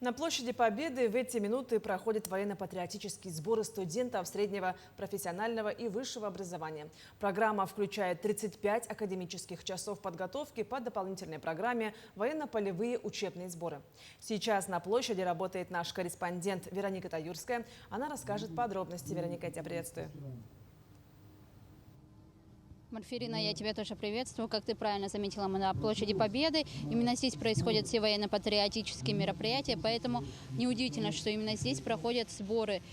На площади Победы в эти минуты проходят военно-патриотические сборы студентов среднего профессионального и высшего образования. Программа включает 35 академических часов подготовки по дополнительной программе «Военно-полевые учебные сборы». Сейчас на площади работает наш корреспондент Вероника Таюрская. Она расскажет подробности. Вероника, я тебя приветствую. Марфирина, я тебя тоже приветствую. Как ты правильно заметила, мы на площади Победы. Именно здесь происходят все военно-патриотические мероприятия, поэтому неудивительно, что именно здесь проходят сборы.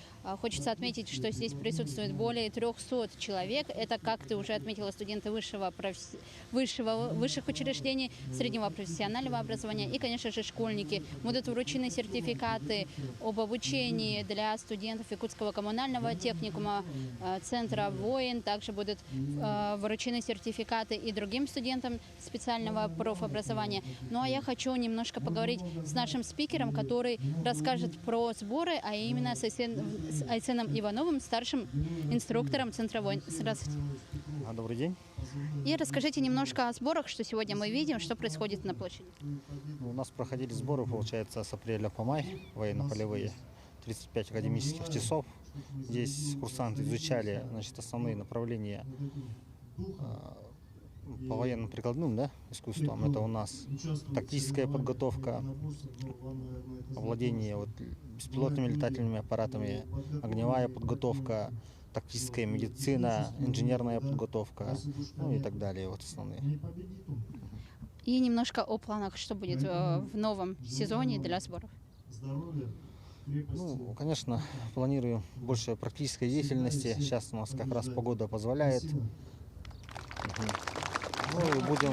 Хочется отметить, что здесь присутствует более 300 человек. Это, как ты уже отметила, студенты высших учреждений, среднего профессионального образования и, конечно же, школьники. Будут вручены сертификаты об обучении для студентов Якутского коммунального техникума, центра «Воин». Также будут вручены сертификаты и другим студентам специального профобразования. Ну а я хочу немножко поговорить с нашим спикером, который расскажет про сборы, а именно с Айсеном Ивановым, старшим инструктором центра «Воин». Здравствуйте. Добрый день. И расскажите немножко о сборах, что сегодня мы видим, что происходит на площади. У нас проходили сборы, получается, с апреля по май, военно-полевые, 35 академических часов. Здесь курсанты изучали, значит, основные направления по военно-прикладным, искусствам. Это у нас тактическая подготовка, овладение беспилотными летательными аппаратами, огневая подготовка, тактическая медицина, инженерная подготовка, ну и так далее, основные. И немножко о планах, что будет в новом сезоне для сборов. Ну, конечно, планирую больше практической деятельности. Сейчас у нас как раз погода позволяет. Ну и будем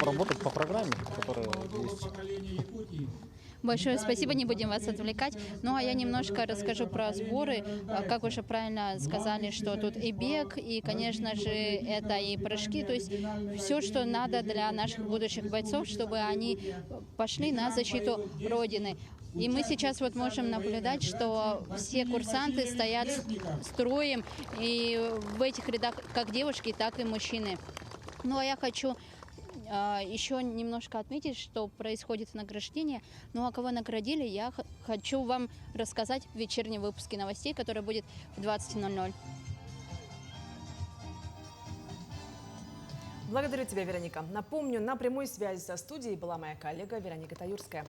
работать по программе, которая есть. Большое спасибо, не будем вас отвлекать. Ну а я немножко расскажу про сборы. Как уже правильно сказали, что тут и бег, и, конечно же, это и прыжки. То есть все, что надо для наших будущих бойцов, чтобы они пошли на защиту Родины. И мы сейчас можем наблюдать, что все курсанты стоят строем, и в этих рядах как девушки, так и мужчины. Ну а я хочу еще немножко отметить, что происходит награждение. Ну а кого наградили, я хочу вам рассказать в вечернем выпуске новостей, который будет в 20:00. Благодарю тебя, Вероника. Напомню, на прямой связи со студией была моя коллега Вероника Таюрская.